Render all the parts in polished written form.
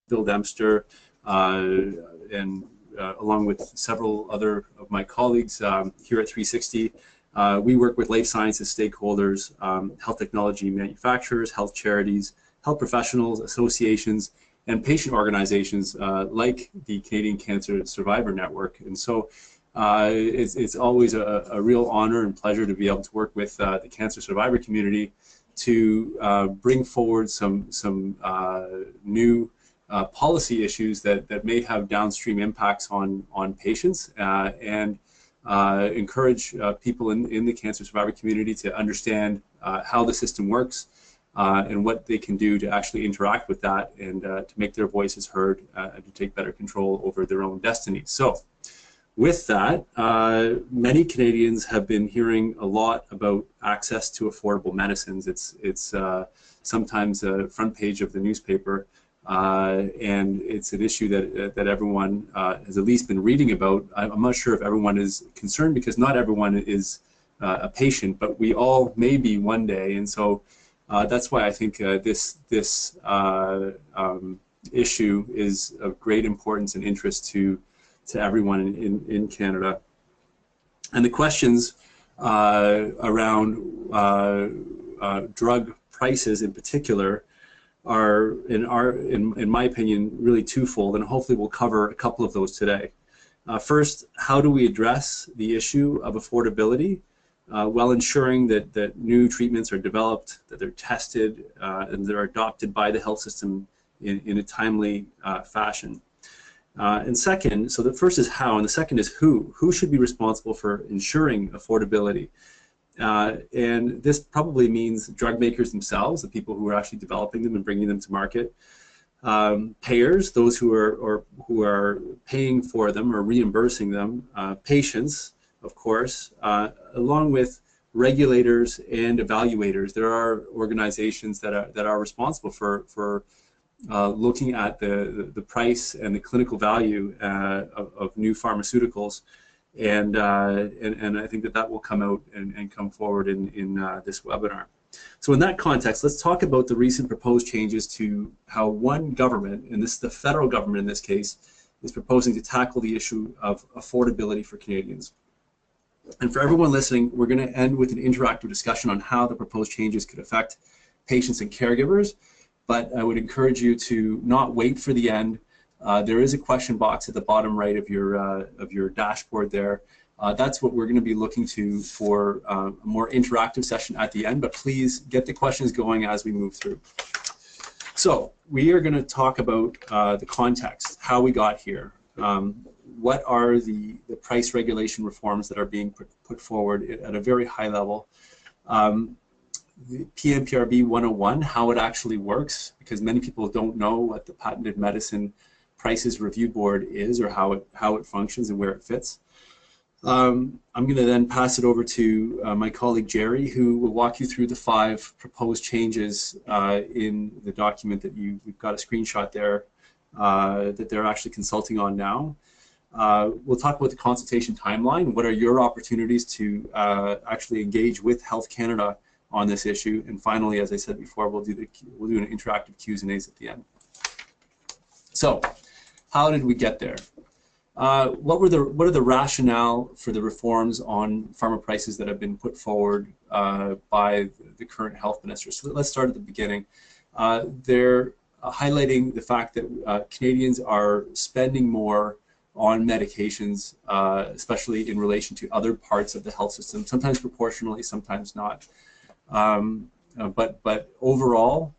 Bill Dempster, and along with several other of my colleagues here at 360, we work with life sciences stakeholders, health technology manufacturers, health charities, health professionals, associations, and patient organizations like the Canadian Cancer Survivor Network. And so it's always a real honor and pleasure to be able to work with the cancer survivor community to bring forward some new policy issues that may have downstream impacts on patients, and encourage people in the cancer survivor community to understand how the system works and what they can do to actually interact with that, and to make their voices heard and to take better control over their own destinies. So with that, many Canadians have been hearing a lot about access to affordable medicines. It's sometimes a front page of the newspaper, and it's an issue that everyone has at least been reading about. I'm not sure if everyone is concerned, because not everyone is a patient, but we all may be one day, and so that's why I think this issue is of great importance and interest to everyone in Canada. And the questions around drug prices in particular are, in my opinion, really twofold, and hopefully we'll cover a couple of those today. First, how do we address the issue of affordability while ensuring that new treatments are developed, that they're tested, and they're adopted by the health system in a timely fashion? And second, so the first is how, and the second is who. Who should be responsible for ensuring affordability? And this probably means drug makers themselves, the people who are actually developing them and bringing them to market. Payers, those who are paying for them or reimbursing them. Patients, of course, along with regulators and evaluators. There are organizations that are responsible for looking at the price and the clinical value of new pharmaceuticals, and I think that will come out and come forward in this webinar. So in that context, let's talk about the recent proposed changes to how one government, and this is the federal government in this case, is proposing to tackle the issue of affordability for Canadians. And for everyone listening, we're going to end with an interactive discussion on how the proposed changes could affect patients and caregivers. But I would encourage you to not wait for the end. There is a question box at the bottom right of your dashboard there. That's what we're going to be looking to for a more interactive session at the end, but please get the questions going as we move through. So we are going to talk about the context, how we got here. What are the price regulation reforms that are being put forward at a very high level? The PMPRB 101, how it actually works, because many people don't know what the Patented Medicine Prices Review Board is, or how it functions and where it fits. I'm going to then pass it over to my colleague Jerry, who will walk you through the 5 proposed changes in the document that we've got a screenshot there that they're actually consulting on now. We'll talk about the consultation timeline. What are your opportunities to actually engage with Health Canada on this issue? And finally, as I said before, we'll do an interactive Q's and A's at the end. So, how did we get there? What are the rationale for the reforms on pharma prices that have been put forward by the current health minister? So let's start at the beginning. They're highlighting the fact that Canadians are spending more on medications, especially in relation to other parts of the health system, sometimes proportionally, sometimes not. But overall,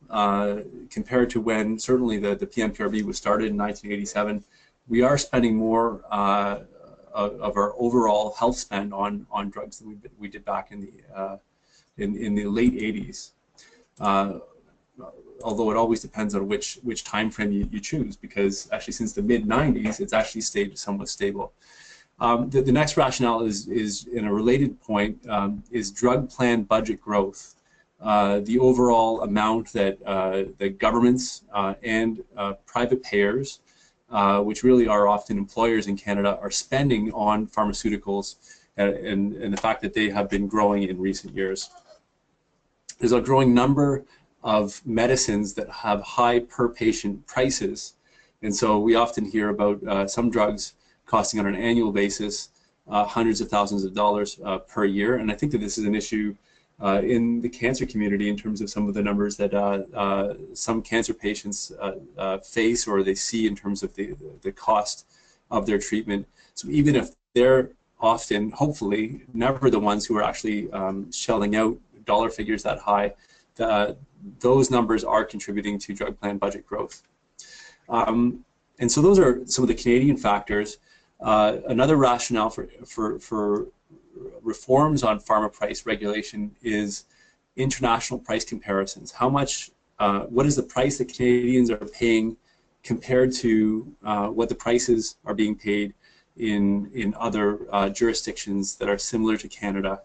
compared to when certainly the PMPRB was started in 1987, we are spending more of our overall health spend on drugs than we did back in the late 80s. Although it always depends on which time frame you choose, because actually since the mid 90s it's actually stayed somewhat stable. The next rationale is in a related point, is drug plan budget growth. The overall amount that the governments and private payers, which really are often employers in Canada, are spending on pharmaceuticals, and the fact that they have been growing in recent years. There's a growing number of medicines that have high per patient prices, And so we often hear about some drugs costing on an annual basis hundreds of thousands of dollars per year. And I think that this is an issue in the cancer community in terms of some of the numbers that some cancer patients face or they see in terms of the cost of their treatment. So even if they're often, hopefully, never the ones who are actually shelling out dollar figures that high, those numbers are contributing to drug plan budget growth. And so those are some of the Canadian factors. Another rationale for reforms on pharma price regulation is international price comparisons. How much, what is the price that Canadians are paying compared to what the prices are being paid in other jurisdictions that are similar to Canada,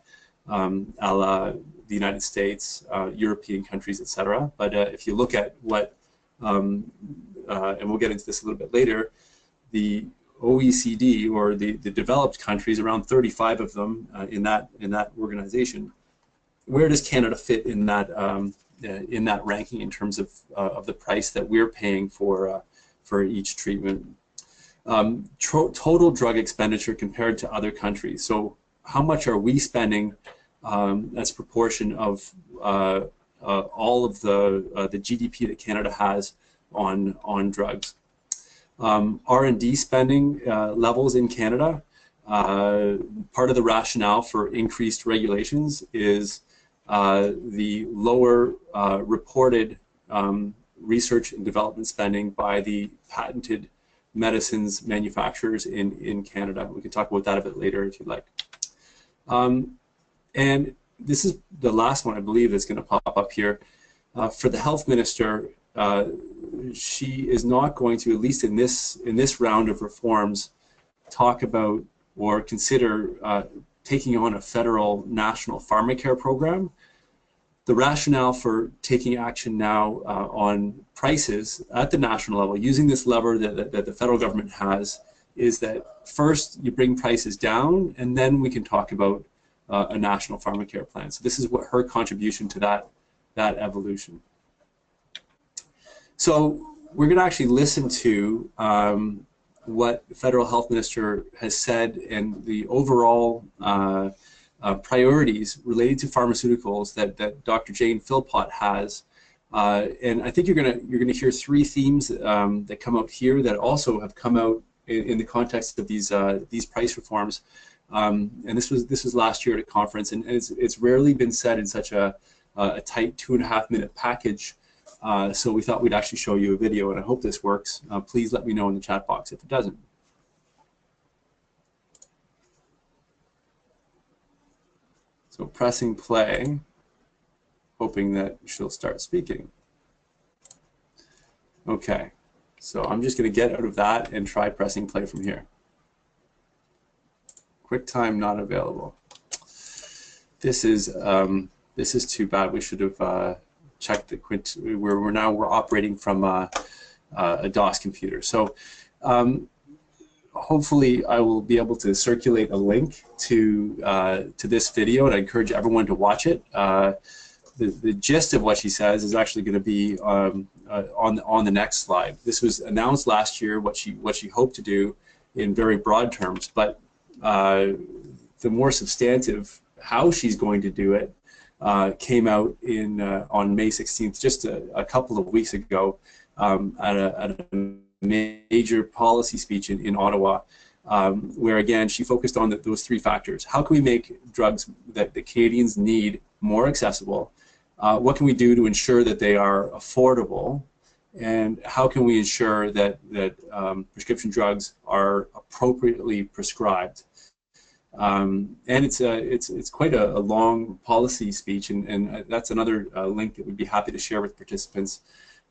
a la the United States, European countries, etc. But if you look at what, and we'll get into this a little bit later, the OECD, or the developed countries, around 35 of them in that organization. Where does Canada fit in that ranking in terms of the price that we're paying for each treatment? Total drug expenditure compared to other countries. So how much are we spending as a proportion of all of the GDP that Canada has on drugs? R&D spending levels in Canada. Part of the rationale for increased regulations is the lower reported research and development spending by the patented medicines manufacturers in Canada. We can talk about that a bit later if you'd like. And this is the last one, I believe, that's going to pop up here. For the health minister, she is not going to, at least in this round of reforms, talk about or consider taking on a federal national pharmacare program. The rationale for taking action now on prices at the national level, using this lever that the federal government has, is that first you bring prices down, and then we can talk about a national pharmacare plan. So this is what her contribution to that evolution. So we're going to actually listen to what the federal health minister has said and the overall priorities related to pharmaceuticals that Dr. Jane Philpott has, and I think you're gonna hear three themes that come out here that also have come out in the context of these price reforms. And this was last year at a conference, and it's rarely been said in such a tight 2.5-minute package. So we thought we'd actually show you a video, and I hope this works. Please let me know in the chat box if it doesn't. So pressing play, hoping that she'll start speaking. Okay, so I'm just going to get out of that and try pressing play from here. QuickTime not available. This is too bad. We should have checked the we're operating from a DOS computer. So hopefully I will be able to circulate a link to this video, and I encourage everyone to watch it. The gist of what she says is actually going to be on the next slide. This was announced last year, what she hoped to do in very broad terms, but the more substantive how she's going to do it came out on May 16th, just a couple of weeks ago, at a major policy speech in Ottawa, where again she focused on those three factors. How can we make drugs that the Canadians need more accessible? What can we do to ensure that they are affordable? And how can we ensure that prescription drugs are appropriately prescribed? And it's quite a long policy speech, and that's another link that we'd be happy to share with participants.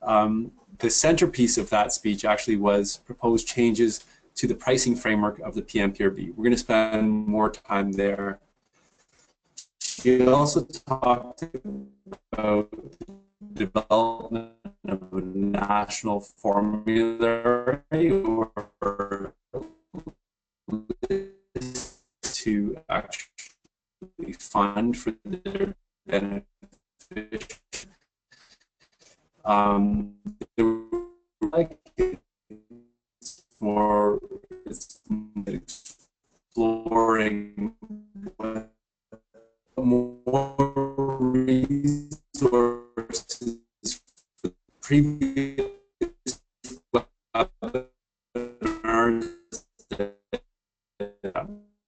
The centerpiece of that speech actually was proposed changes to the pricing framework of the PMPRB. We're going to spend more time there. She also talked about the development of a national formulary or to actually fund for their benefit. wondering what more resources for the previous webinars that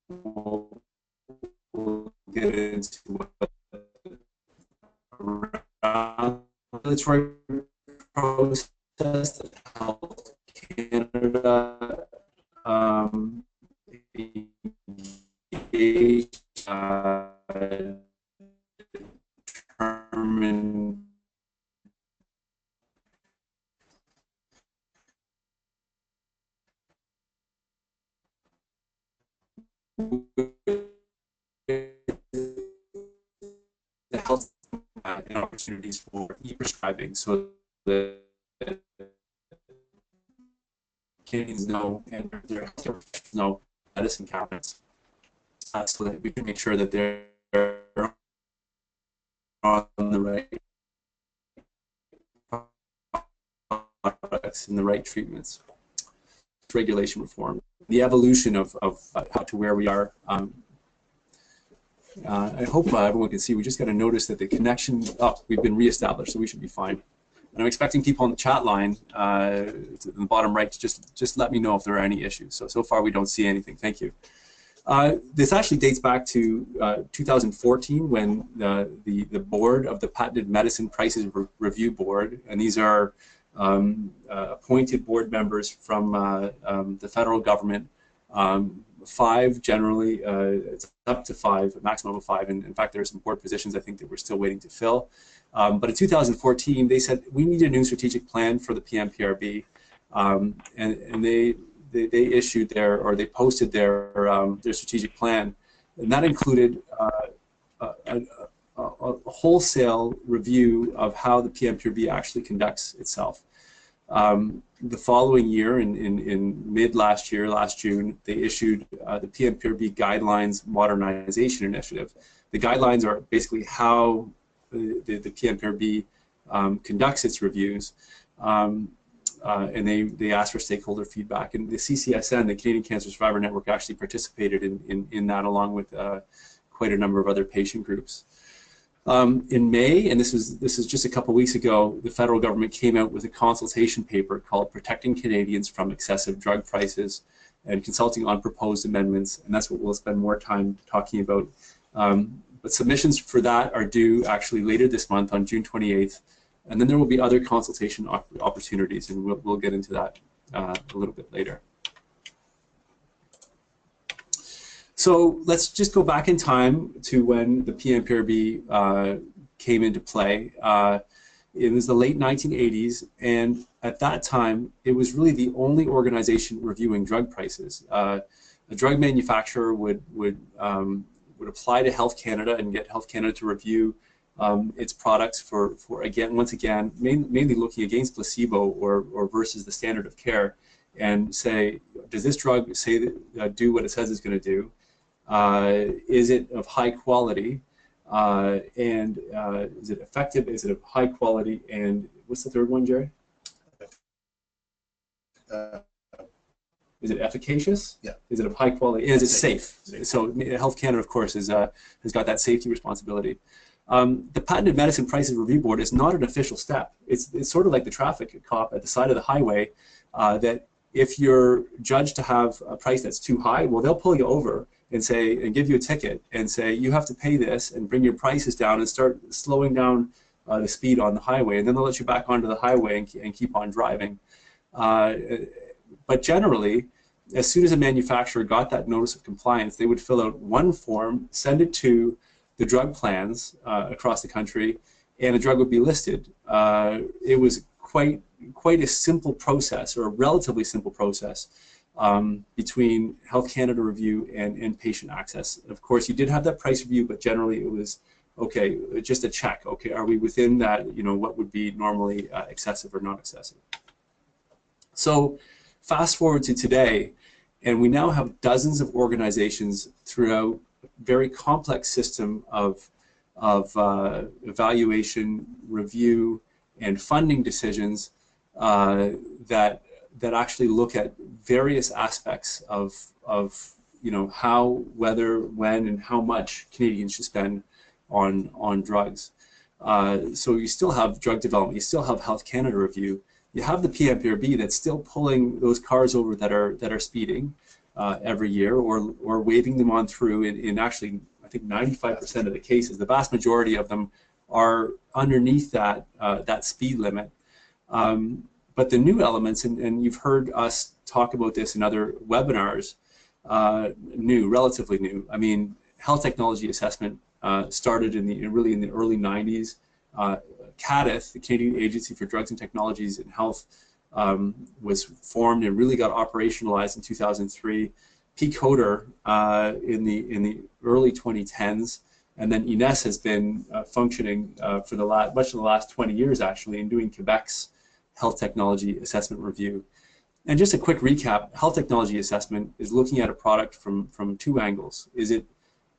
we'll get into regulatory process that Health Canada determine the health and opportunities for e-prescribing, so that Canadians know and their healthcare professionals know medicine cabinets, so that we can make sure that they're on the right products and the right treatments. Regulation reform, the evolution of how to where we are. I hope everyone can see. We just got to notice that the connection. Oh, we've been reestablished, so we should be fine. And I'm expecting people on the chat line, in the bottom right, to just let me know if there are any issues. So far we don't see anything. Thank you. This actually dates back to 2014, when the board of the Patented Medicine Prices Review Board, and these are appointed board members from the federal government, 5 generally, it's up to 5, a maximum of 5, and in fact there are some board positions I think that we're still waiting to fill. But in 2014 they said we need a new strategic plan for the PMPRB, and they issued they posted their strategic plan, and that included a wholesale review of how the PMPRB actually conducts itself. The following year, in mid last June, they issued the PMPRB Guidelines Modernization Initiative. The guidelines are basically how the PMPRB conducts its reviews, and they asked for stakeholder feedback. And the CCSN, the Canadian Cancer Survivor Network, actually participated in that, along with quite a number of other patient groups. In May, and this is just a couple weeks ago, the federal government came out with a consultation paper called Protecting Canadians from Excessive Drug Prices and Consulting on Proposed Amendments, and that's what we'll spend more time talking about. But submissions for that are due actually later this month on June 28th, and then there will be other consultation opportunities, and we'll get into that a little bit later. So let's just go back in time to when the PMPRB came into play. It was the late 1980s, and at that time, it was really the only organization reviewing drug prices. A drug manufacturer would apply to Health Canada and get Health Canada to review its products for once again, mainly looking against placebo or versus the standard of care, and say, does this drug do what it says it's going to do? Is it of high quality, and is it effective? Is it of high quality? And what's the third one, Jerry? Is it efficacious? Yeah. Is it of high quality? And is it safe? So Health Canada, of course, has got that safety responsibility. The Patented Medicine Prices Review Board is not an official step. It's sort of like the traffic cop at the side of the highway, that if you're judged to have a price that's too high, well, they'll pull you over and give you a ticket and say you have to pay this and bring your prices down and start slowing down the speed on the highway, and then they'll let you back onto the highway and keep on driving. But generally, as soon as a manufacturer got that notice of compliance, they would fill out one form, send it to the drug plans across the country, and the drug would be listed. It was quite a simple process, or a relatively simple process, between Health Canada review and patient access. Of course, you did have that price review, but generally it was, okay, just a check. Okay, are we within that, what would be normally excessive or not excessive? So fast forward to today, and we now have dozens of organizations throughout a very complex system of evaluation, review, and funding decisions that actually look at various aspects of how, whether, when, and how much Canadians should spend on drugs. So you still have drug development, you still have Health Canada review, you have the PMPRB that's still pulling those cars over that are speeding every year, or waving them on through in actually, I think 95% of the cases. The vast majority of them are underneath that speed limit. But the new elements, and you've heard us talk about this in other webinars, relatively new. I mean, health technology assessment started really in the early 90s. CADTH, the Canadian Agency for Drugs and Technologies in Health, was formed and really got operationalized in 2003. PCODER in the early 2010s, and then INES has been functioning for much of the last 20 years actually, in doing Quebec's health technology assessment review. And just a quick recap: health technology assessment is looking at a product from two angles. Is it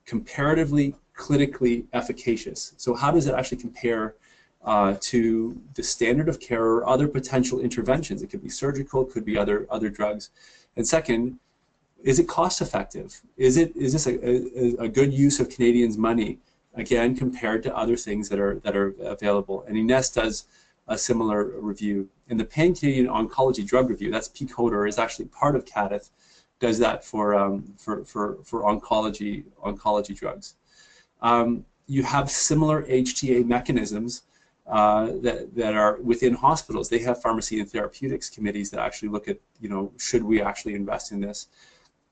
comparatively clinically efficacious? So how does it actually compare to the standard of care or other potential interventions? It could be surgical, it could be other drugs. And second, is it cost effective? Is this a good use of Canadians' money, again, compared to other things that are available? And INES does a similar review. And the Pan-Canadian Oncology Drug Review, that's PCODER, is actually part of CADTH, does that for oncology drugs. You have similar HTA mechanisms that are within hospitals. They have pharmacy and therapeutics committees that actually look at, should we actually invest in this?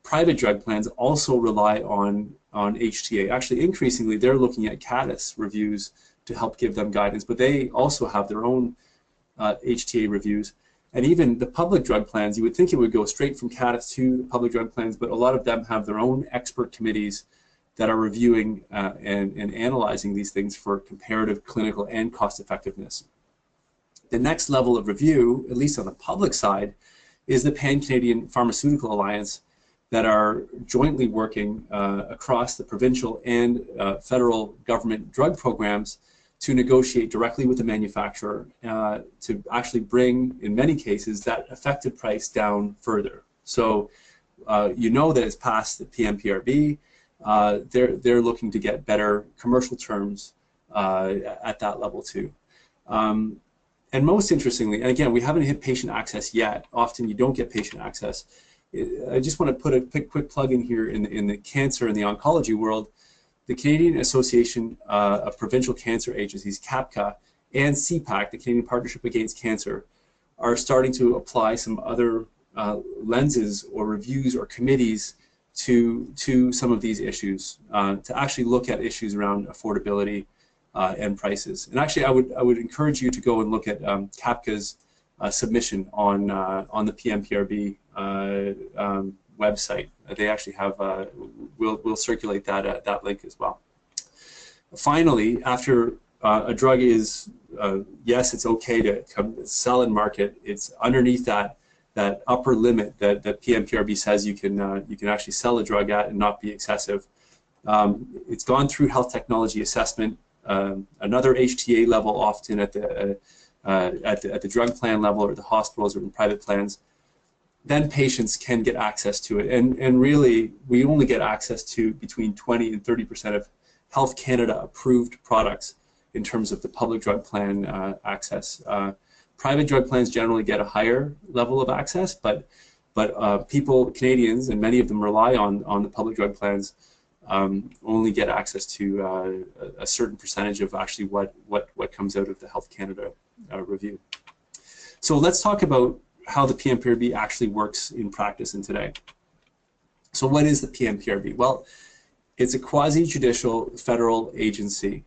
Private drug plans also rely on HTA. Actually, increasingly, they're looking at CADTH's reviews to help give them guidance, but they also have their own HTA reviews. And even the public drug plans, you would think it would go straight from CADTH to the public drug plans, but a lot of them have their own expert committees that are reviewing and analyzing these things for comparative, clinical, and cost effectiveness. The next level of review, at least on the public side, is the Pan-Canadian Pharmaceutical Alliance, that are jointly working across the provincial and federal government drug programs to negotiate directly with the manufacturer to actually bring, in many cases, that effective price down further. So that it's past the PMPRB. They're looking to get better commercial terms at that level too. And most interestingly, and again, we haven't hit patient access yet. Often you don't get patient access. I just want to put a quick plug in here in the cancer and the oncology world. The Canadian Association of Provincial Cancer Agencies, CAPCA, and CPAC, the Canadian Partnership Against Cancer, are starting to apply some other lenses or reviews or committees to some of these issues to actually look at issues around affordability and prices. And actually, I would encourage you to go and look at CAPCA's submission on the PMPRB website. They actually have we'll circulate that link as well. Finally, after a drug is yes, it's okay to sell and market. It's underneath that upper limit that PMPRB says you can actually sell a drug at and not be excessive. It's gone through health technology assessment, another HTA level, often at the drug plan level or the hospitals or in private plans. Then patients can get access to it, and really we only get access to between 20 and 30% of Health Canada approved products in terms of the public drug plan access. Private drug plans generally get a higher level of access, but Canadians, and many of them rely on the public drug plans, only get access to a certain percentage of actually what comes out of the Health Canada review. So let's talk about how the PMPRB actually works in practice and today. So what is the PMPRB? Well, it's a quasi-judicial federal agency.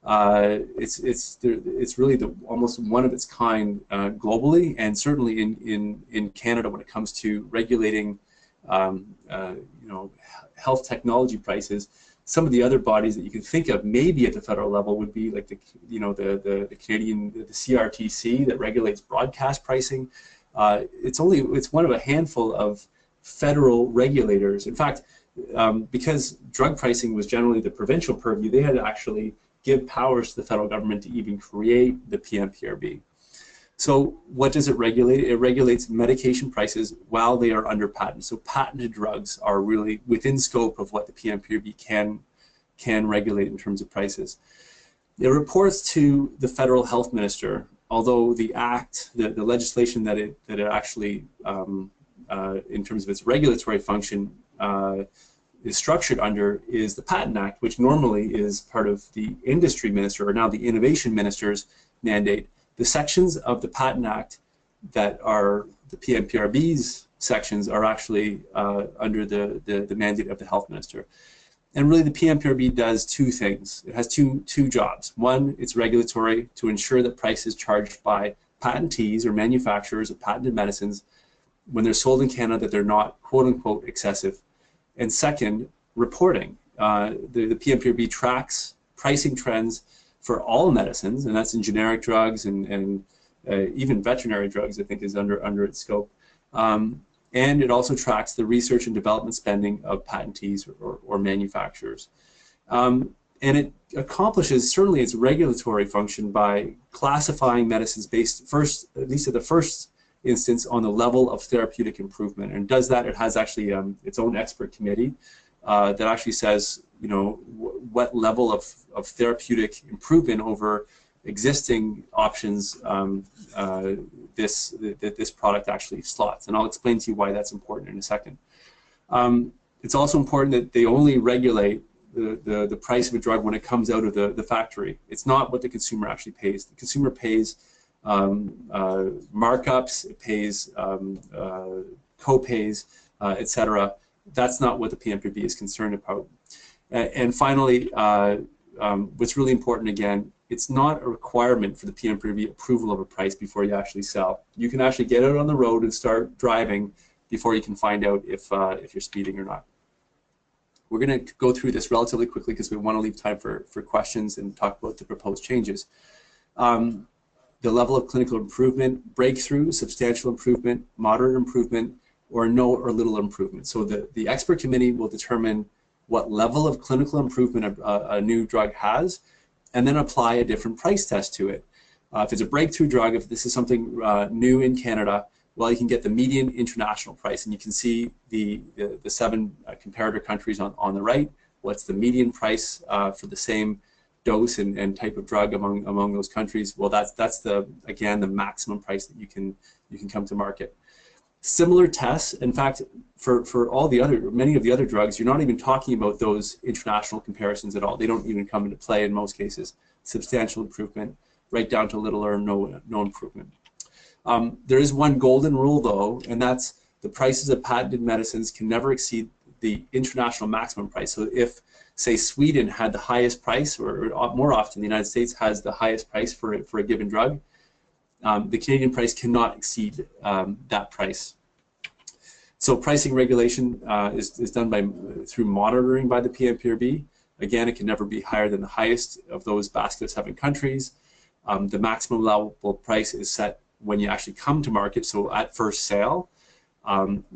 It's really almost one of its kind globally, and certainly in Canada when it comes to regulating health technology prices. Some of the other bodies that you can think of maybe at the federal level would be like the Canadian CRTC that regulates broadcast pricing. It's one of a handful of federal regulators. In fact, because drug pricing was generally the provincial purview, they had to actually give powers to the federal government to even create the PMPRB. So what does it regulate? It regulates medication prices while they are under patent. So patented drugs are really within scope of what the PMPRB can regulate in terms of prices. It reports to the federal health minister, although the act, the legislation that it actually, in terms of its regulatory function, is structured under is the Patent Act, which normally is part of the industry minister, or now the innovation minister's mandate. The sections of the Patent Act that are the PMPRB's sections are actually under the mandate of the health minister. And really the PMPRB does two things. It has two jobs. One, it's regulatory to ensure that prices charged by patentees or manufacturers of patented medicines when they're sold in Canada, that they're not quote unquote excessive. And second, reporting. The PMPRB tracks pricing trends for all medicines, and that's in generic drugs and even veterinary drugs, I think, is under its scope. And it also tracks the research and development spending of patentees or manufacturers. And it accomplishes certainly its regulatory function by classifying medicines based first, at least at the first instance, on the level of therapeutic improvement. And does that, it has actually its own expert committee that actually says, you know, what level of therapeutic improvement over existing options this product actually slots. And I'll explain to you why that's important in a second. It's also important that they only regulate the price of a drug when it comes out of the factory. It's not what the consumer actually pays. The consumer pays markups, it pays co-pays, etc. That's not what the PMPRB is concerned about. And finally, what's really important again, it's not a requirement for the PMPRB approval of a price before you actually sell. You can actually get out on the road and start driving before you can find out if you're speeding or not. We're going to go through this relatively quickly because we want to leave time for questions and talk about the proposed changes. The level of clinical improvement, breakthrough, substantial improvement, moderate improvement, or no or little improvement. So the expert committee will determine what level of clinical improvement a new drug has, and then apply a different price test to it. If it's a breakthrough drug, if this is something new in Canada, well, you can get the median international price, and you can see the 7 comparator countries on the right. What's the median price for the same dose and type of drug among those countries? Well, that's again the maximum price that you can come to market. Similar tests, in fact, for all the many of the other drugs, you're not even talking about those international comparisons at all. They don't even come into play in most cases. Substantial improvement, right down to little or no improvement. There is one golden rule though, and that's the prices of patented medicines can never exceed the international maximum price. So if, say, Sweden had the highest price, or more often the United States has the highest price for a given drug, the Canadian price cannot exceed that price. So pricing regulation is done through monitoring by the PMPRB. Again, it can never be higher than the highest of those basket of 7 countries. The maximum allowable price is set when you actually come to market, so at first sale.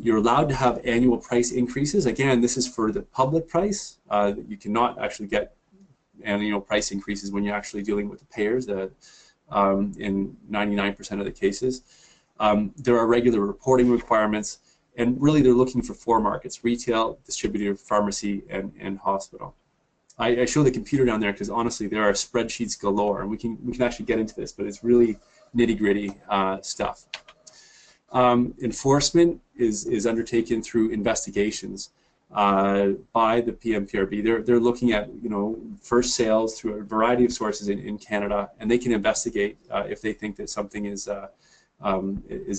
You're allowed to have annual price increases. Again, this is for the public price. You cannot actually get annual price increases when you're actually dealing with the payers in 99% of the cases. There are regular reporting requirements, and really they're looking for 4 markets: retail, distributor, pharmacy, and hospital. I show the computer down there because honestly there are spreadsheets galore, and we can actually get into this, but it's really nitty-gritty stuff. Enforcement is undertaken through investigations by the PMPRB. They're looking at, you know, first sales through a variety of sources in Canada, and they can investigate if they think that something is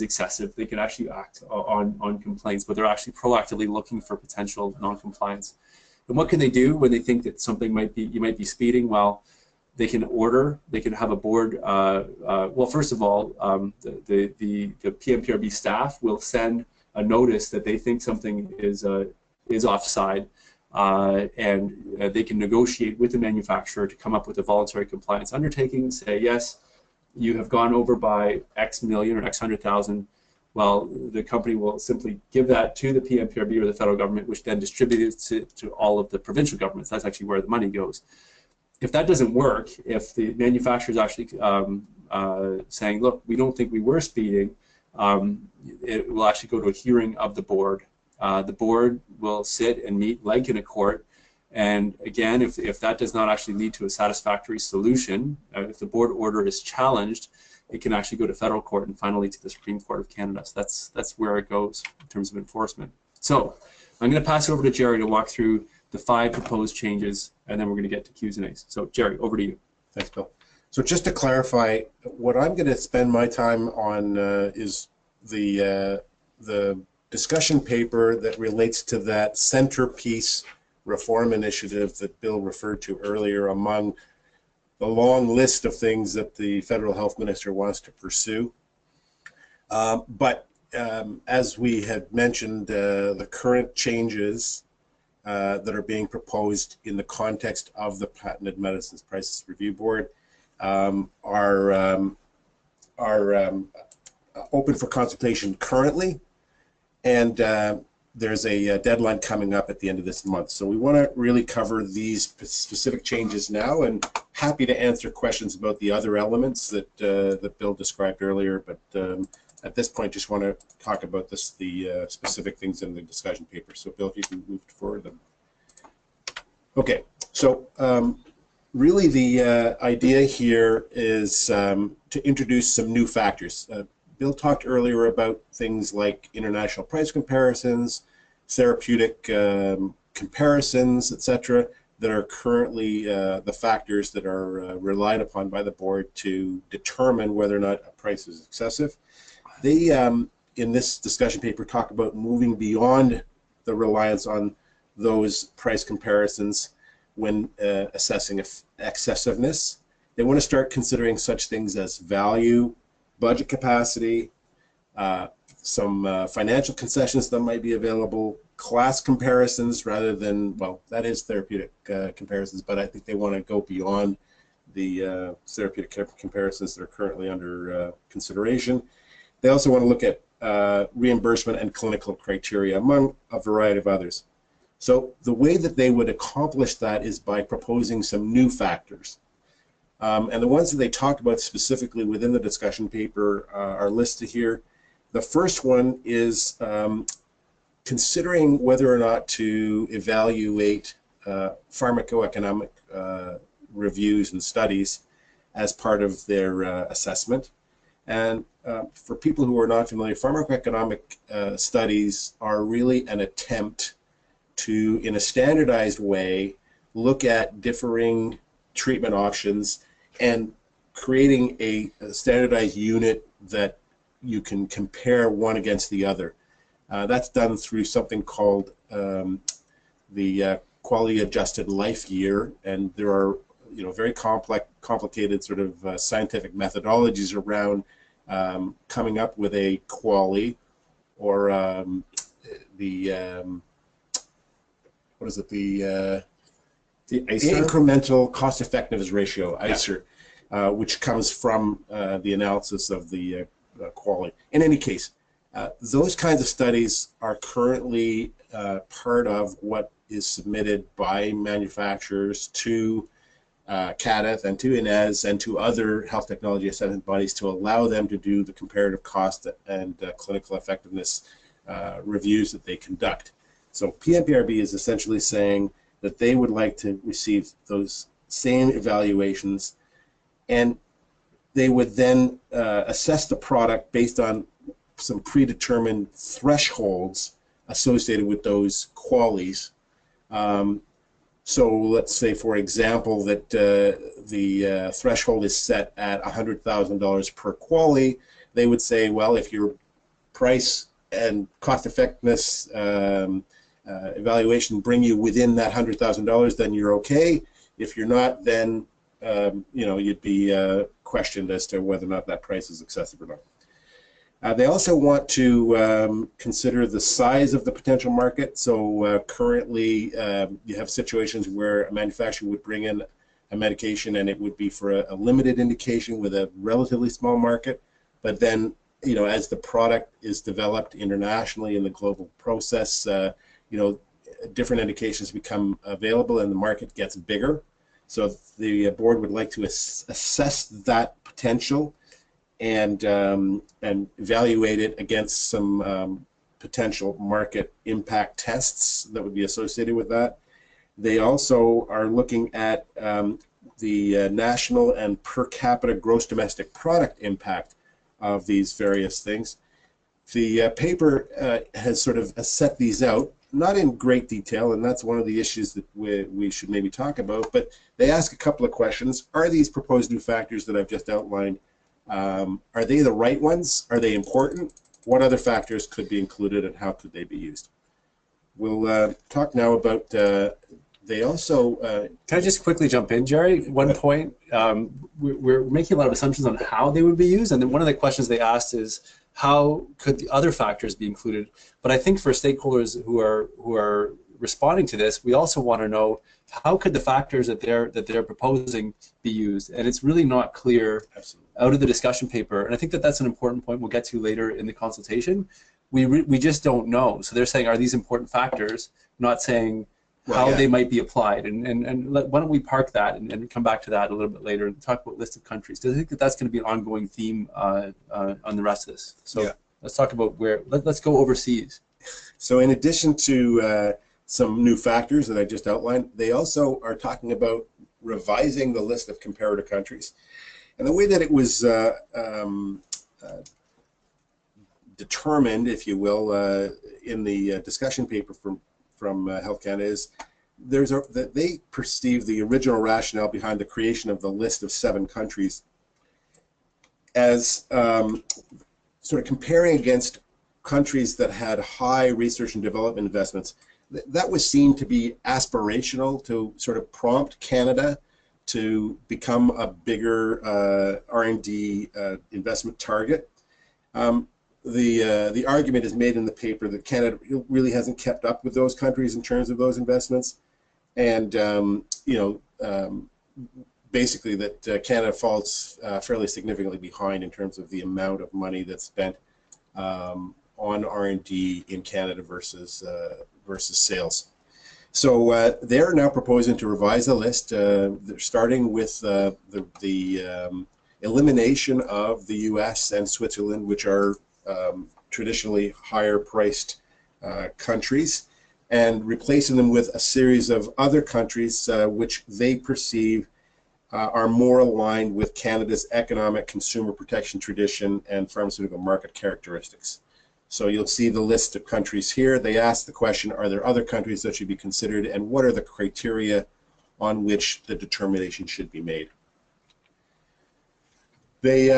excessive. They can actually act on complaints, but they're actually proactively looking for potential non-compliance. And what can they do when they think that something you might be speeding? Well, they can order. They can have a board. Well, first of all, the PMPRB staff will send a notice that they think something is offside, and they can negotiate with the manufacturer to come up with a voluntary compliance undertaking. Say, yes, you have gone over by X million or X 100,000. Well, the company will simply give that to the PMPRB or the federal government, which then distributes it to all of the provincial governments. That's actually where the money goes. If that doesn't work, if the manufacturer is actually saying, look, we don't think we were speeding, it will actually go to a hearing of the board. The board will sit and meet like in a court, and again, if that does not actually lead to a satisfactory solution, if the board order is challenged, it can actually go to federal court and finally to the Supreme Court of Canada. So that's where it goes in terms of enforcement. So I'm going to pass it over to Jerry to walk through the 5 proposed changes, and then we're going to get to Q's and A's. So Jerry, over to you. Thanks, Bill. So just to clarify, what I'm going to spend my time on is the discussion paper that relates to that centerpiece reform initiative that Bill referred to earlier among the long list of things that the federal health minister wants to pursue. As we had mentioned, the current changes that are being proposed in the context of the Patented Medicines Prices Review Board are open for consultation currently, and there's a deadline coming up at the end of this month. So we want to really cover these specific changes now, and happy to answer questions about the other elements that that Bill described earlier. But at this point, just want to talk about the specific things in the discussion paper. So Bill, if you can move forward. Okay, so really the idea here is to introduce some new factors. Bill talked earlier about things like international price comparisons, therapeutic comparisons, etc., that are currently the factors that are relied upon by the board to determine whether or not a price is excessive. They, in this discussion paper, talk about moving beyond the reliance on those price comparisons when assessing excessiveness. They want to start considering such things as value, budget capacity, some financial concessions that might be available, class comparisons rather than, well, that is therapeutic comparisons, but I think they want to go beyond the therapeutic comparisons that are currently under consideration. They also want to look at reimbursement and clinical criteria, among a variety of others. So the way that they would accomplish that is by proposing some new factors. And the ones that they talked about specifically within the discussion paper are listed here. The first one is considering whether or not to evaluate pharmacoeconomic reviews and studies as part of their assessment. And for people who are not familiar, pharmacoeconomic studies are really an attempt to, in a standardized way, look at differing treatment options and creating a standardized unit that you can compare one against the other. That's done through something called the quality adjusted life year, and there are very complicated sort of scientific methodologies around coming up with a QALY, or what is it, the incremental cost effectiveness ratio, ICER, which comes from the analysis of the QALY. In any case, those kinds of studies are currently part of what is submitted by manufacturers to CADIF and to INES and to other health technology assessment bodies to allow them to do the comparative cost and clinical effectiveness reviews that they conduct. So PMPRB is essentially saying that they would like to receive those same evaluations, and they would then assess the product based on some predetermined thresholds associated with those QALYs. So let's say, for example, that the threshold is set at $100,000 per QALY. They would say, well, if your price and cost effectiveness evaluation bring you within that $100,000, then you're okay. If you're not, then you'd be questioned as to whether or not that price is excessive or not. They also want to consider the size of the potential market. So currently you have situations where a manufacturer would bring in a medication and it would be for a limited indication with a relatively small market, but then as the product is developed internationally in the global process, different indications become available and the market gets bigger. So the board would like to assess that potential and evaluate it against some potential market impact tests that would be associated with that. They also are looking at the national and per capita gross domestic product impact of these various things. The paper has sort of set these out, not in great detail, and that's one of the issues that we should maybe talk about, but they ask a couple of questions. Are these proposed new factors that I've just outlined, are they the right ones? Are they important? What other factors could be included and how could they be used? We'll talk now about, they also... Can I just quickly jump in, Jerry? One point, we're making a lot of assumptions on how they would be used, and then one of the questions they asked is, how could the other factors be included? But I think for stakeholders who are responding to this, we also want to know how could the factors that they're proposing be used, and it's really not clear out of the discussion paper. And I think that that's an important point we'll get to later in the consultation. We just don't know. So they're saying, are these important factors? Not saying how they might be applied. And why don't we park that and come back to that a little bit later and talk about list of countries. Because I think that that's going to be an ongoing theme on the rest of this. So let's talk about let's go overseas. So in addition to some new factors that I just outlined, they also are talking about revising the list of comparator countries. And the way that it was determined, if you will, in the discussion paper from Health Canada is that they perceive the original rationale behind the creation of the list of 7 countries as sort of comparing against countries that had high research and development investments. That was seen to be aspirational, to sort of prompt Canada to become a bigger R&D investment target. The argument is made in the paper that Canada really hasn't kept up with those countries in terms of those investments, and basically that Canada falls fairly significantly behind in terms of the amount of money that's spent on R&D in Canada versus sales. So they're now proposing to revise the list. They're starting with the elimination of the U.S. and Switzerland, which are traditionally higher priced countries, and replacing them with a series of other countries which they perceive are more aligned with Canada's economic consumer protection tradition and pharmaceutical market characteristics. So you'll see the list of countries here. They ask the question, are there other countries that should be considered, and what are the criteria on which the determination should be made? They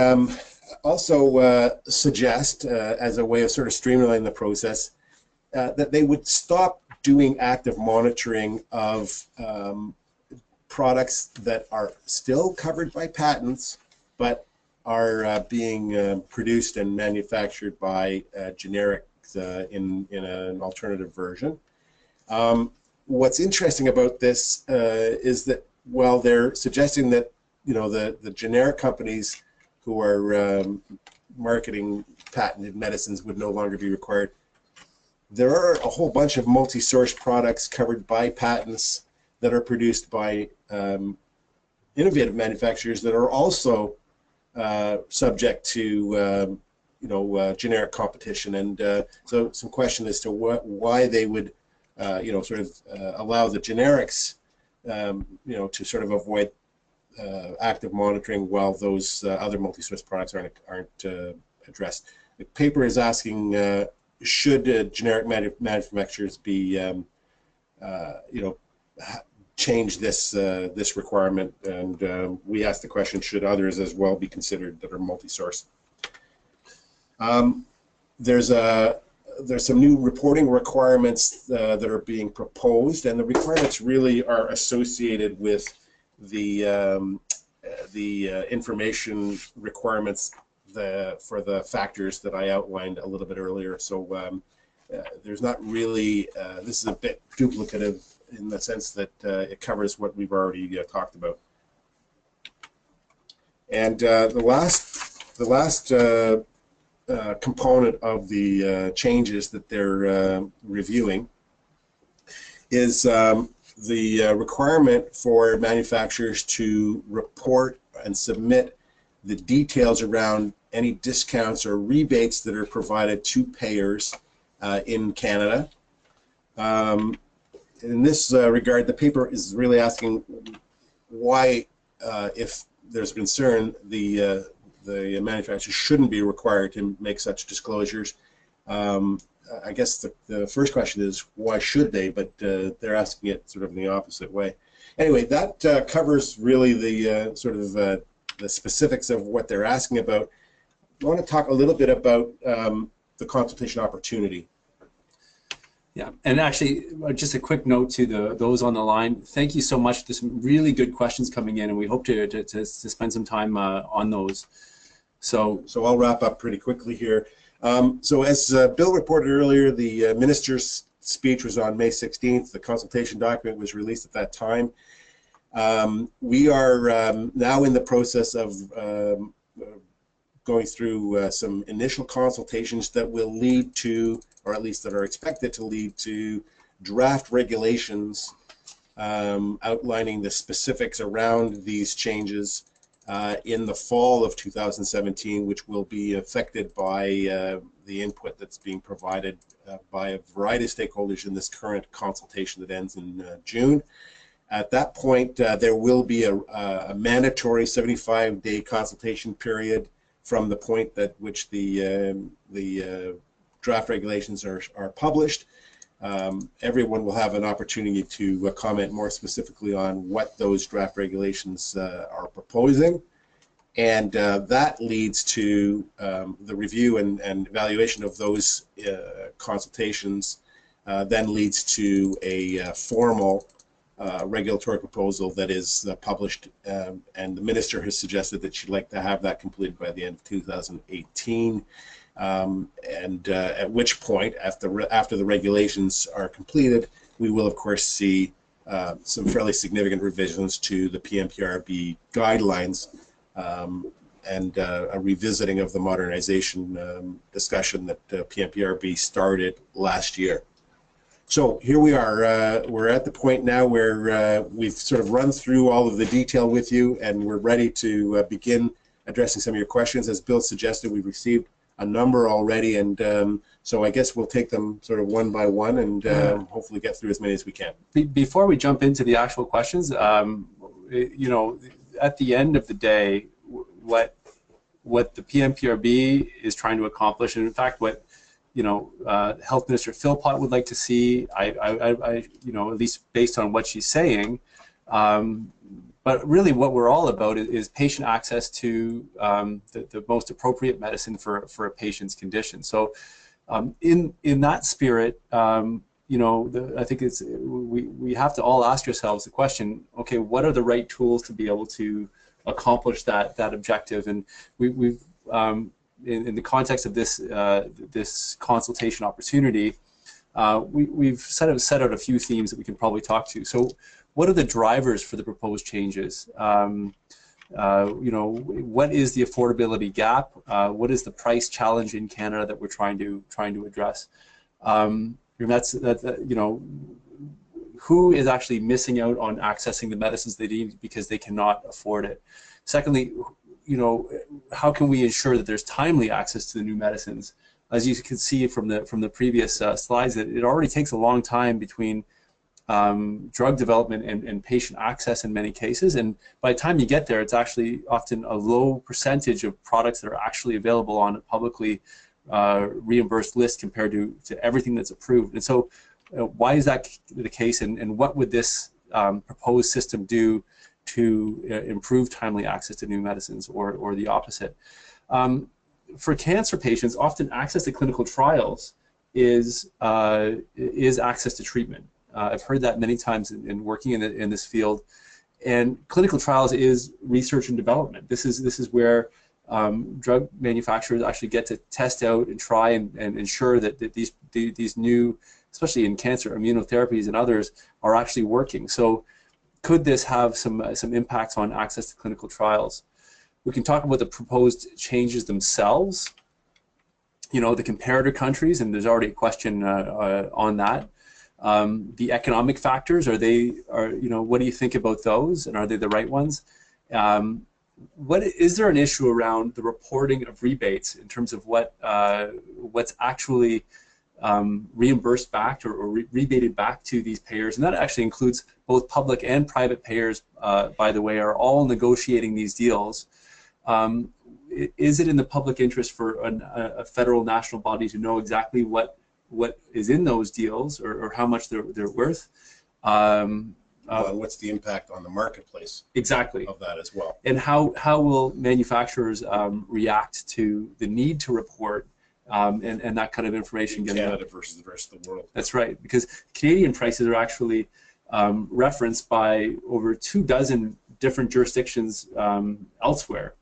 also suggest, as a way of sort of streamlining the process, that they would stop doing active monitoring of products that are still covered by patents, but are being produced and manufactured by generics in an alternative version. What's interesting about this is that while they're suggesting that the generic companies who are marketing patented medicines would no longer be required, there are a whole bunch of multi-source products covered by patents that are produced by innovative manufacturers that are also subject to generic competition, and so some question as to why they would sort of allow the generics to sort of avoid active monitoring while those other multi-source products aren't addressed. The paper is asking, should generic manufacturers be change this requirement, and we ask the question, should others as well be considered that are multi-source? There's some new reporting requirements that are being proposed, and the requirements really are associated with the information requirements for the factors that I outlined a little bit earlier. So there's not really, this is a bit duplicative in the sense that it covers what we've already talked about. And the last component of the changes that they're reviewing is the requirement for manufacturers to report and submit the details around any discounts or rebates that are provided to payers in Canada. In this regard, the paper is really asking why, if there's a concern, the manufacturer shouldn't be required to make such disclosures. I guess the first question is, why should they? But they're asking it sort of in the opposite way. Anyway, that covers really the sort of the specifics of what they're asking about. I want to talk a little bit about the consultation opportunity. Yeah, and actually, just a quick note to those on the line. Thank you so much. There's some really good questions coming in, and we hope to spend some time on those. So I'll wrap up pretty quickly here. So as Bill reported earlier, the minister's speech was on May 16th. The consultation document was released at that time. We are now in the process of going through some initial consultations that will lead to, or at least that are expected to lead to, draft regulations outlining the specifics around these changes in the fall of 2017, which will be affected by the input that's being provided by a variety of stakeholders in this current consultation that ends in June. At that point, there will be a mandatory 75-day consultation period from the point at which the draft regulations are published. Everyone will have an opportunity to comment more specifically on what those draft regulations are proposing, and that leads to the review and evaluation of those consultations, then leads to a formal regulatory proposal that is published, and the minister has suggested that she'd like to have that completed by the end of 2018. At which point, after the regulations are completed, we will of course see some fairly significant revisions to the PMPRB guidelines and a revisiting of the modernization discussion that PMPRB started last year. So here we are. We're at the point now where we've sort of run through all of the detail with you, and we're ready to begin addressing some of your questions. As Bill suggested, we've received a number already, and so I guess we'll take them sort of one by one and hopefully get through as many as we can. Before we jump into the actual questions, you know, at the end of the day, what the PMPRB is trying to accomplish, and in fact what Health Minister Philpott would like to see, you know, at least based on what she's saying, but really what we're all about is patient access to the most appropriate medicine for a patient's condition. So in that spirit, you know, I think we have to all ask ourselves the question, okay, what are the right tools to be able to accomplish that objective? And we've in the context of this this consultation opportunity, we've set out a few themes that we can probably talk to. So what are the drivers for the proposed changes? You know, what is the affordability gap? What is the price challenge in Canada that we're trying to address? And that's you know, who is actually missing out on accessing the medicines they need because they cannot afford it? Secondly, you know, how can we ensure that there's timely access to the new medicines? As you can see from the previous slides, that it already takes a long time between drug development and patient access in many cases, and by the time you get there, it's actually often a low percentage of products that are actually available on a publicly reimbursed list compared to everything that's approved. And so why is that the case, and what would this proposed system do to improve timely access to new medicines, or the opposite? For cancer patients, often access to clinical trials is access to treatment. I've heard that many times in working in this field, and clinical trials is research and development. This is where drug manufacturers actually get to test out and try and ensure that these new, especially in cancer, immunotherapies and others, are actually working. So could this have some impacts on access to clinical trials? We can talk about the proposed changes themselves, you know, the comparator countries, and there's already a question on that. The economic factors, you know, what do you think about those, and are they the right ones? what is there an issue around the reporting of rebates in terms of what's actually reimbursed back or rebated back to these payers? And that actually includes both public and private payers, by the way, are all negotiating these deals. Is it in the public interest for a federal national body to know exactly what is in those deals, or how much they're worth? Well, what's the impact on the marketplace exactly of that as well? And how will manufacturers react to the need to report and that kind of information getting Canada out versus the rest of the world? That's right, because Canadian prices are actually referenced by over 24 different jurisdictions elsewhere.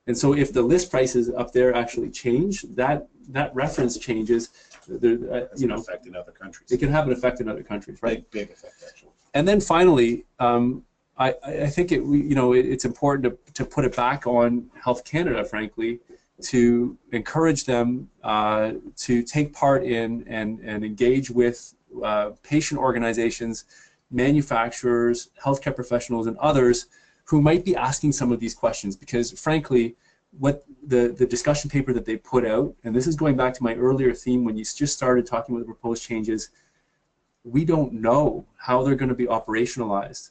And so if the list prices up there actually change, that reference changes. Effect in other countries. It can have an effect in other countries, right? Big effect, actually. And then finally, I think it's important to put it back on Health Canada, frankly, to encourage them to take part in and engage with patient organizations, manufacturers, healthcare professionals, and others who might be asking some of these questions, because frankly, what the discussion paper that they put out, and this is going back to my earlier theme when you just started talking about the proposed changes, we don't know how they're going to be operationalized.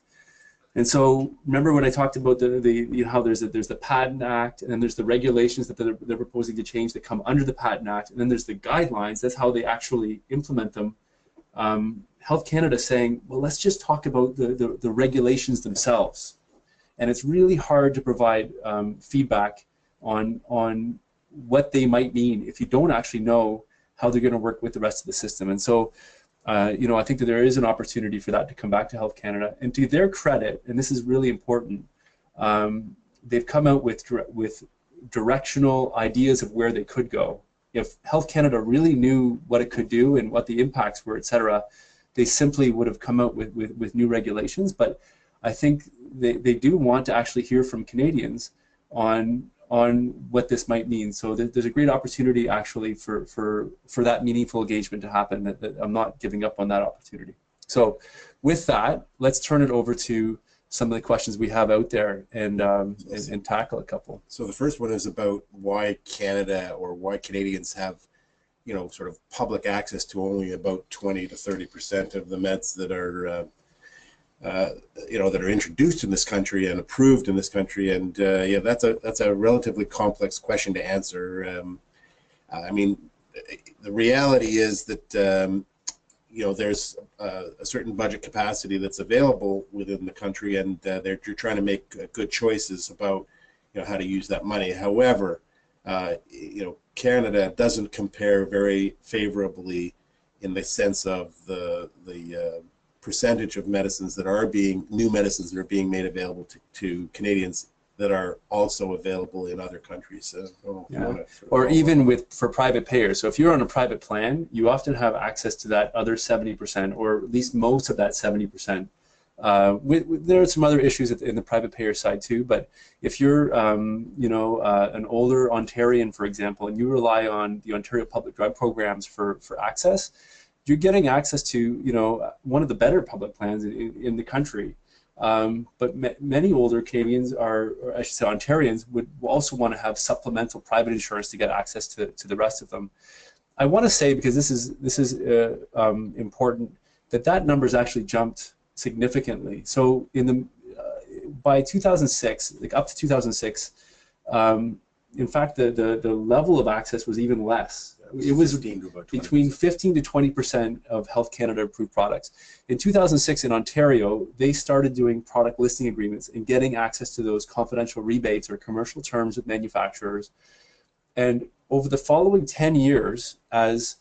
And so remember when I talked about how there's the Patent Act, and then there's the regulations that they're proposing to change that come under the Patent Act, and then there's the guidelines. That's how they actually implement them. Health Canada is saying, well, let's just talk about the regulations themselves. And it's really hard to provide feedback on what they might mean if you don't actually know how they're going to work with the rest of the system. And so, I think that there is an opportunity for that to come back to Health Canada. And to their credit, and this is really important, they've come out with directional ideas of where they could go. If Health Canada really knew what it could do and what the impacts were, et cetera, they simply would have come out with new regulations. But I think they do want to actually hear from Canadians on what this might mean. So there's a great opportunity actually for that meaningful engagement to happen. That I'm not giving up on that opportunity. So with that, let's turn it over to some of the questions we have out there and tackle a couple. So the first one is about why Canada, or why Canadians have, sort of public access to only about 20 to 30% of the meds that are that are introduced in this country and approved in this country. And yeah, that's a relatively complex question to answer. I mean, the reality is that there's a certain budget capacity that's available within the country, and you're trying to make good choices about how to use that money. However, Canada doesn't compare very favorably in the sense of the percentage of medicines that are new medicines that are being made available to Canadians that are also available in other countries. Or even for private payers. So if you're on a private plan, you often have access to that other 70%, or at least most of that 70%. There are some other issues in the private payer side too, but if you're an older Ontarian, for example, and you rely on the Ontario public drug programs for access, you're getting access to one of the better public plans in the country. But many older Canadians, or I should say Ontarians, would also want to have supplemental private insurance to get access to the rest of them. I want to say, because this is important, that number's actually jumped significantly. So by 2006, like up to 2006, in fact, the level of access was even less. It was between 15 to 20% of Health Canada approved products. In 2006 in Ontario, they started doing product listing agreements and getting access to those confidential rebates or commercial terms with manufacturers. And over the following 10 years, as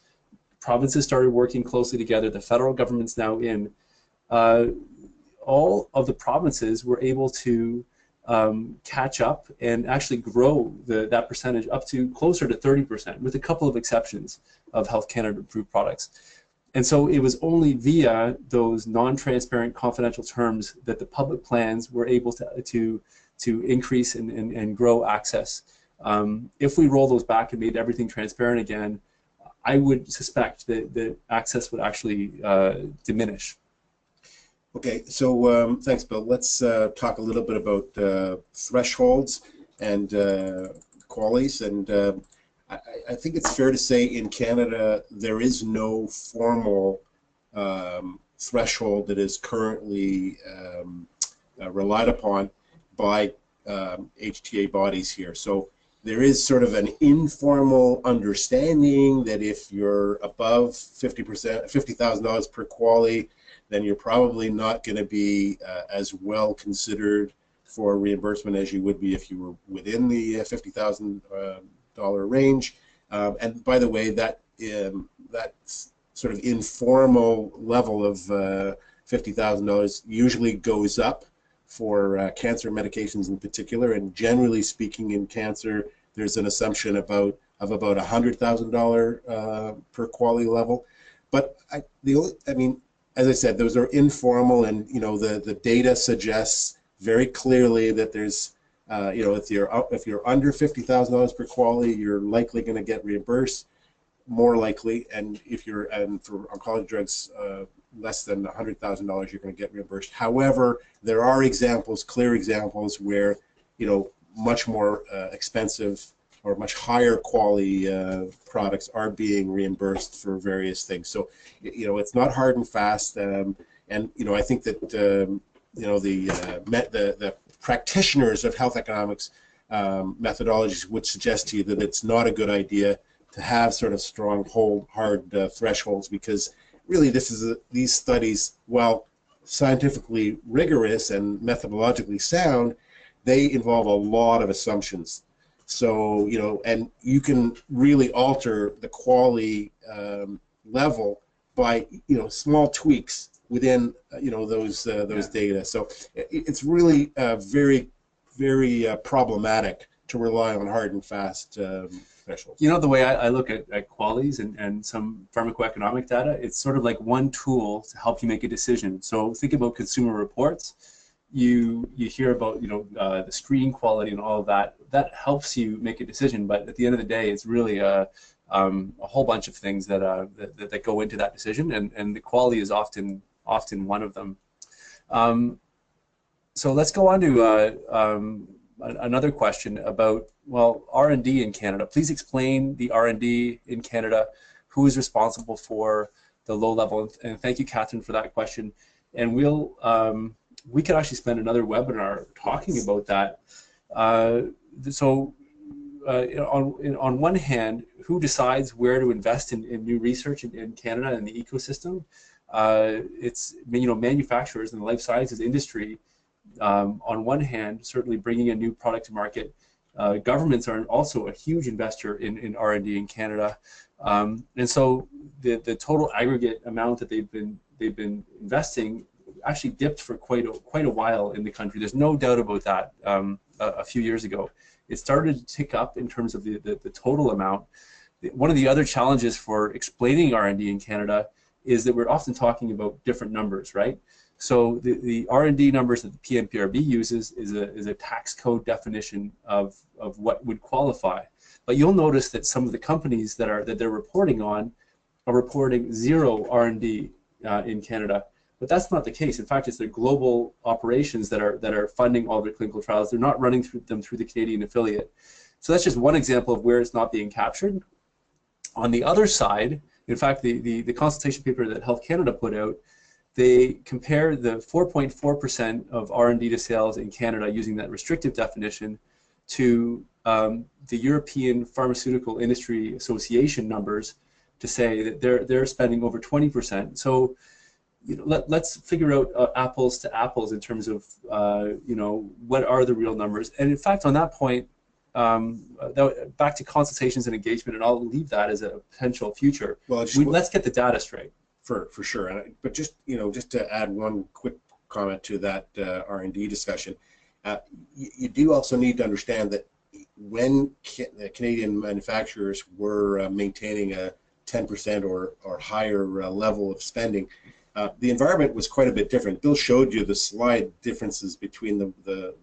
provinces started working closely together, the federal government's now in, all of the provinces were able to catch up and actually grow that percentage up to closer to 30%, with a couple of exceptions of Health Canada approved products. And so it was only via those non-transparent confidential terms that the public plans were able to increase and grow access. If we roll those back and made everything transparent again, I would suspect that access would actually diminish. Okay, so thanks, Bill. Let's talk a little bit about thresholds. and qualities. And I think it's fair to say in Canada there is no formal threshold that is currently relied upon by HTA bodies here. So there is sort of an informal understanding that if you're above $50,000 per quality, then you're probably not going to be as well considered for reimbursement as you would be if you were within the $50,000 range. And by the way, that sort of informal level of $50,000 usually goes up for cancer medications in particular, and generally speaking in cancer there's an assumption of about $100,000 per quality level. But I mean, as I said, those are informal, and the data suggests very clearly that there's if you're under $50,000 per quality, you're likely going to get reimbursed, more likely, and for oncology drugs less than $100,000, you're going to get reimbursed. However, there are clear examples where much more expensive or much higher quality products are being reimbursed for various things. So it's not hard and fast, and I think that the practitioners of health economics methodologies would suggest to you that it's not a good idea to have sort of strong, hard thresholds, because really these studies, while scientifically rigorous and methodologically sound, they involve a lot of assumptions. So and you can really alter the quality level by small tweaks within those data. So it's really very, very problematic to rely on hard and fast thresholds. The way I look at qualities and some pharmacoeconomic data, it's sort of like one tool to help you make a decision. So think about consumer reports. You hear about the screen quality and all of that. That helps you make a decision, but at the end of the day, it's really a whole bunch of things that go into that decision, and the quality is often one of them. So let's go on to another question about, well, R&D in Canada. Please explain the R&D in Canada. Who is responsible for the low level? And thank you, Catherine, for that question. And we could actually spend another webinar talking about that. On one hand, who decides where to invest in new research in Canada and the ecosystem? It's manufacturers and the life sciences industry. On one hand, certainly bringing a new product to market. Governments are also a huge investor in R&D in Canada, and so the total aggregate amount that they've been investing actually dipped for quite a while in the country. There's no doubt about that. A few years ago, it started to tick up in terms of the total amount. One of the other challenges for explaining R&D in Canada is that we're often talking about different numbers, right? So the R&D numbers that the PMPRB uses is a tax code definition of what would qualify. But you'll notice that some of the companies that they're reporting on are reporting zero R&D in Canada. But that's not the case. In fact, it's their global operations that are funding all their clinical trials. They're not running them through the Canadian affiliate. So that's just one example of where it's not being captured. On the other side, in fact, the consultation paper that Health Canada put out, they compare the 4.4% of R&D to sales in Canada using that restrictive definition to the European Pharmaceutical Industry Association numbers to say that they're spending over 20%. So let's figure out apples to apples in terms of what are the real numbers. And in fact, on that point, back to consultations and engagement, and I'll leave that as a potential future. Well, let's get the data straight. For sure, but just to add one quick comment to that R&D discussion, you do also need to understand that when Canadian manufacturers were maintaining a 10% or higher level of spending, the environment was quite a bit different. Bill showed you the slide differences between the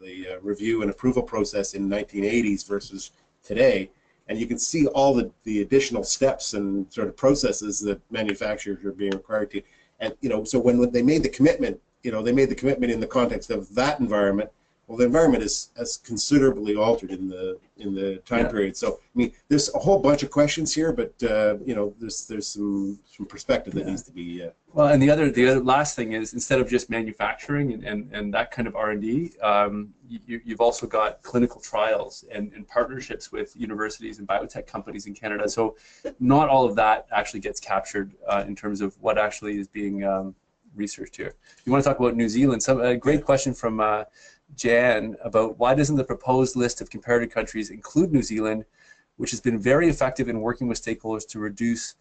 review and approval process in 1980s versus today, and you can see all the additional steps and sort of processes that manufacturers are being required to. And so when they made the commitment, they made the commitment in the context of that environment, Well, the environment has considerably altered in the time period. So, I mean, there's a whole bunch of questions here, but you know, there's some perspective that needs to be. Well, and the other last thing is, instead of just manufacturing and that kind of R&D, you've also got clinical trials and partnerships with universities and biotech companies in Canada. So, not all of that actually gets captured in terms of what actually is being researched here. You want to talk about New Zealand? A great question from Jan about why doesn't the proposed list of comparative countries include New Zealand, which has been very effective in working with stakeholders to reduce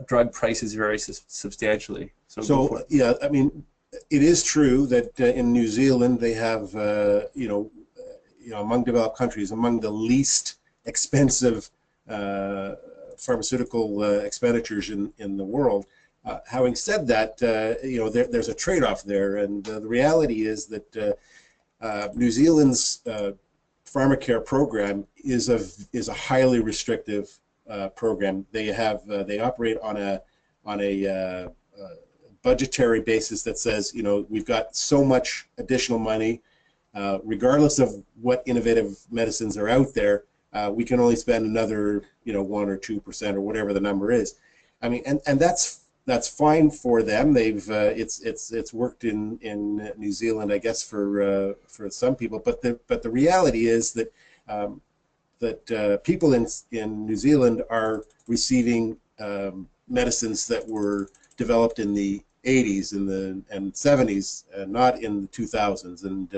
drug prices very substantially. So yeah, I mean, it is true that in New Zealand they have among developed countries, among the least expensive pharmaceutical expenditures in the world. Having said that, there's a trade-off there, and the reality is that New Zealand's pharmacare program is a highly restrictive program. They operate on a budgetary basis that says, we've got so much additional money, regardless of what innovative medicines are out there, we can only spend another 1 or 2% or whatever the number is. I mean, and that's fine for them. It's worked in New Zealand, I guess, for some people. But the reality is that people in New Zealand are receiving medicines that were developed in the 80s and 70s, not in the 2000s. And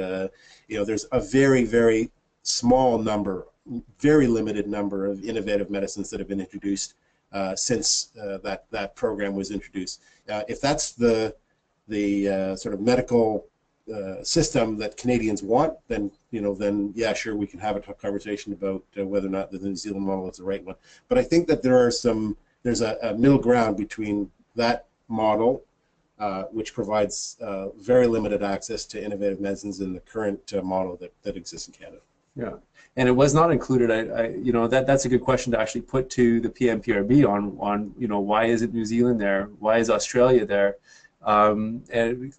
there's a very, very small number, very limited number of innovative medicines that have been introduced since that program was introduced. If that's the sort of medical system that Canadians want, then yeah, sure, we can have a conversation about whether or not the New Zealand model is the right one. But I think that there's a middle ground between that model, which provides very limited access to innovative medicines, and the current model that exists in Canada. Yeah, and it was not included. That's a good question to actually put to the PMPRB on why isn't New Zealand there? Why is Australia there? And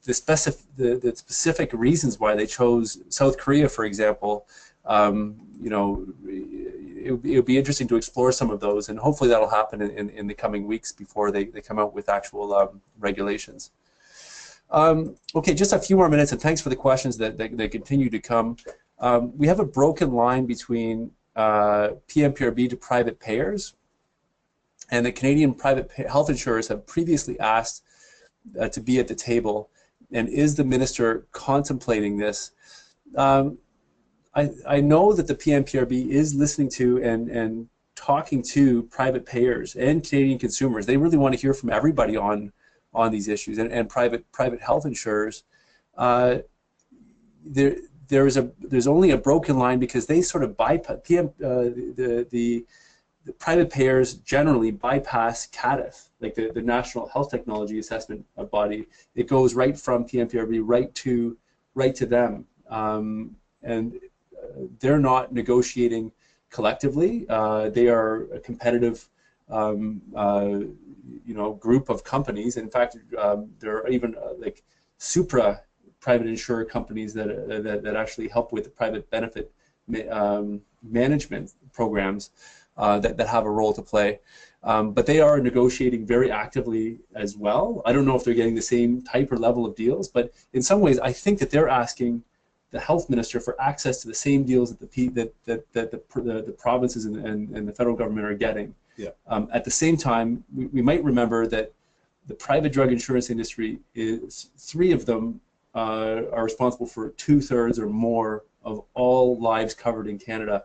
the specific reasons why they chose South Korea, for example. It would be interesting to explore some of those, and hopefully that'll happen in the coming weeks before they come out with actual regulations. Okay, just a few more minutes, and thanks for the questions that continue to come. We have a broken line between PMPRB to private payers, and the Canadian private health insurers have previously asked to be at the table. And is the minister contemplating this? I know that the PMPRB is listening to and talking to private payers and Canadian consumers. They really want to hear from everybody on these issues, and private health insurers. There's only a broken line because they sort of bypass the private payers generally bypass CADTH, like the National Health Technology Assessment Body. It goes right from PMPRB right to them, and they're not negotiating collectively. They are a competitive group of companies. In fact, there are even like supra private insurer companies that actually help with the private benefit management programs that have a role to play. But they are negotiating very actively as well. I don't know if they're getting the same type or level of deals, but in some ways I think that they're asking the health minister for access to the same deals that the provinces and the federal government are getting. Yeah. At the same time, we might remember that the private drug insurance industry three of them are responsible for 2/3 or more of all lives covered in Canada,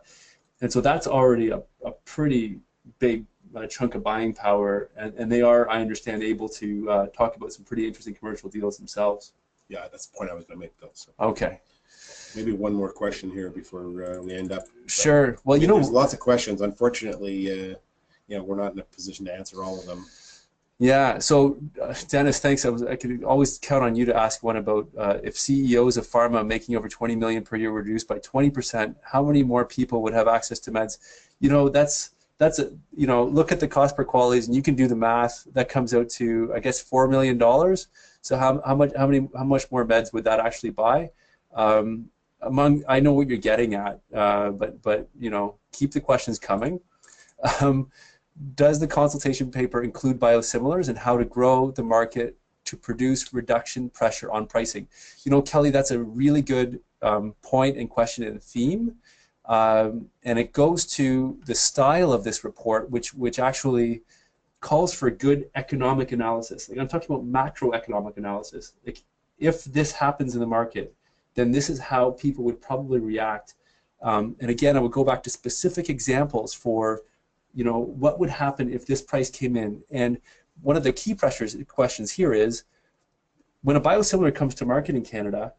and so that's already a pretty big chunk of buying power, and they are, I understand, able to talk about some pretty interesting commercial deals themselves. Yeah, that's the point I was going to make, though. So. Okay. Maybe one more question here before we end up. Sure. Well, there's lots of questions. Unfortunately, we're not in a position to answer all of them. Yeah. So, Dennis, thanks. I could always count on you to ask one about if CEOs of pharma making over $20 million per year were reduced by 20%, how many more people would have access to meds? That's a, look at the cost per qualities, and you can do the math. That comes out to, I guess, $4 million. So how much more meds would that actually buy? I know what you're getting at, but you know, keep the questions coming. Does the consultation paper include biosimilars and how to grow the market to produce reduction pressure on pricing? You know, Kelly, that's a really good point and question and theme, and it goes to the style of this report, which actually calls for good economic analysis. Like, I'm talking about macroeconomic analysis. Like, if this happens in the market, then this is how people would probably react. And again, I would go back to specific examples for, you know, what would happen if this price came in. And one of the key questions here is, when a biosimilar comes to market in Canada,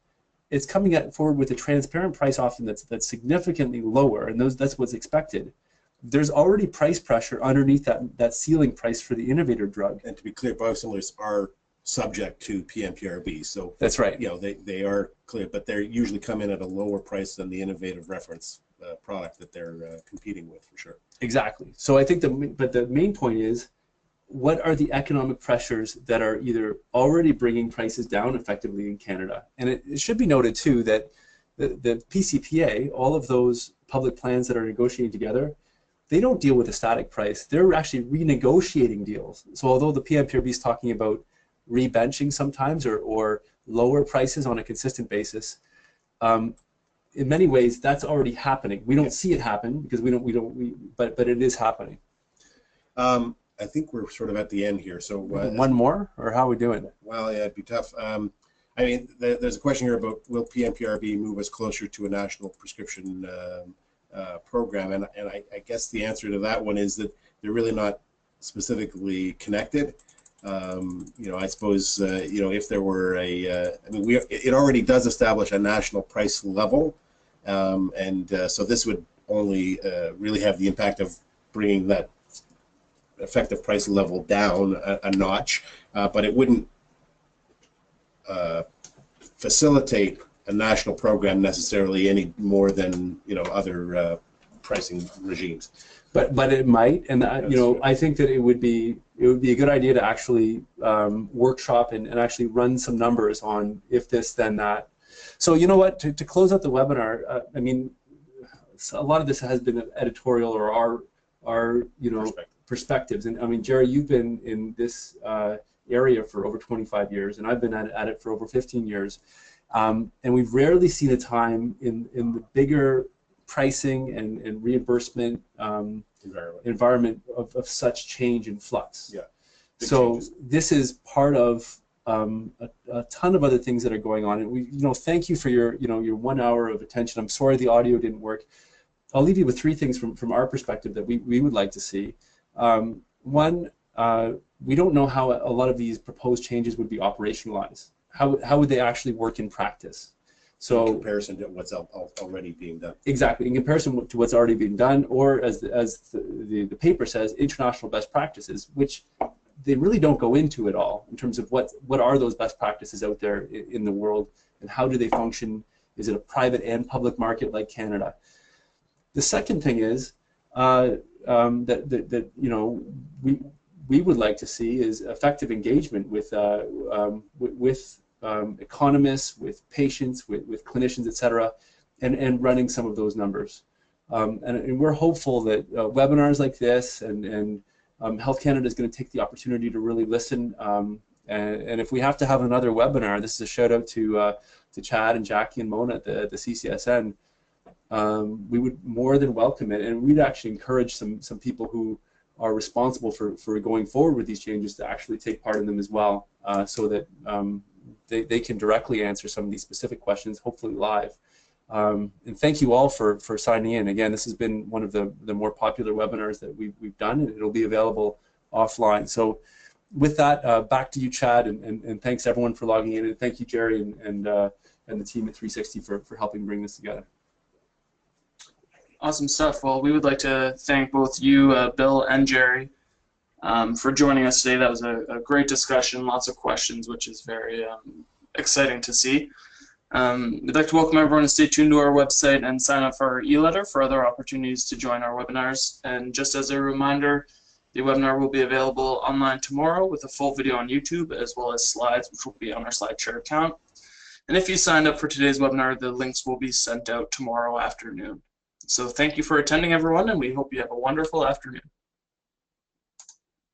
it's coming forward with a transparent price often that's significantly lower, and that's what's expected. There's already price pressure underneath that ceiling price for the innovator drug. And to be clear, biosimilars are subject to PMPRB, so that's right. You know, they are clear, but they usually come in at a lower price than the innovative reference product that they're competing with, for sure. Exactly. So I think the main point is, what are the economic pressures that are either already bringing prices down effectively in Canada? And it should be noted too that the PCPA, all of those public plans that are negotiating together, they don't deal with a static price. They're actually renegotiating deals. So although the PMPRB is talking about rebenching sometimes or lower prices on a consistent basis, in many ways that's already happening. We don't see it happen because but it is happening. I think we're sort of at the end here. So one more, or how are we doing? Well, yeah, it'd be tough. I mean, there's a question here about, will PMPRB move us closer to a national prescription program? And I guess the answer to that one is that they're really not specifically connected. You know, I suppose you know, if there were I mean, it already does establish a national price level, and so this would only really have the impact of bringing that effective price level down a notch, but it wouldn't facilitate a national program necessarily any more than, you know, other pricing regimes. But it might, and you know, I think that it would be a good idea to actually workshop and actually run some numbers on if this then that. So you know what, to close out the webinar, I mean, a lot of this has been editorial or our you know, perspectives. And I mean, Jerry, you've been in this area for over 25 years, and I've been at it for over 15 years. And we've rarely seen a time in the bigger pricing and reimbursement environment of such change and flux. Yeah. So changes. This is part of a ton of other things that are going on. And we, you know, thank you for your 1 hour of attention. I'm sorry the audio didn't work. I'll leave you with 3 things from our perspective that we would like to see. One, we don't know how a lot of these proposed changes would be operationalized. How would they actually work in practice? So in comparison to what's already being done. Exactly, in comparison to what's already being done, or as the paper says, international best practices, which they really don't go into at all in terms of what are those best practices out there in the world, and how do they function? Is it a private and public market like Canada? The second thing is that you know, we would like to see is effective engagement with economists, with patients, with clinicians, etc., and running some of those numbers. And we're hopeful that webinars like this and Health Canada is going to take the opportunity to really listen. And if we have to have another webinar, this is a shout out to Chad and Jackie and Mona at the CCSN. We would more than welcome it, and we'd actually encourage some people who are responsible for going forward with these changes to actually take part in them as well, so that they can directly answer some of these specific questions, hopefully live. And thank you all for signing in. Again, this has been one of the more popular webinars that we've done, and it'll be available offline. So with that, back to you, Chad, and thanks everyone for logging in, and thank you, Jerry, and the team at 360 for helping bring this together. Awesome stuff. Well, we would like to thank both you, Bill, and Jerry for joining us today. That was a great discussion, lots of questions, which is very exciting to see. We'd like to welcome everyone to stay tuned to our website and sign up for our e-letter for other opportunities to join our webinars. And just as a reminder, the webinar will be available online tomorrow with a full video on YouTube, as well as slides, which will be on our SlideShare account. And if you signed up for today's webinar, the links will be sent out tomorrow afternoon. So thank you for attending, everyone, and we hope you have a wonderful afternoon.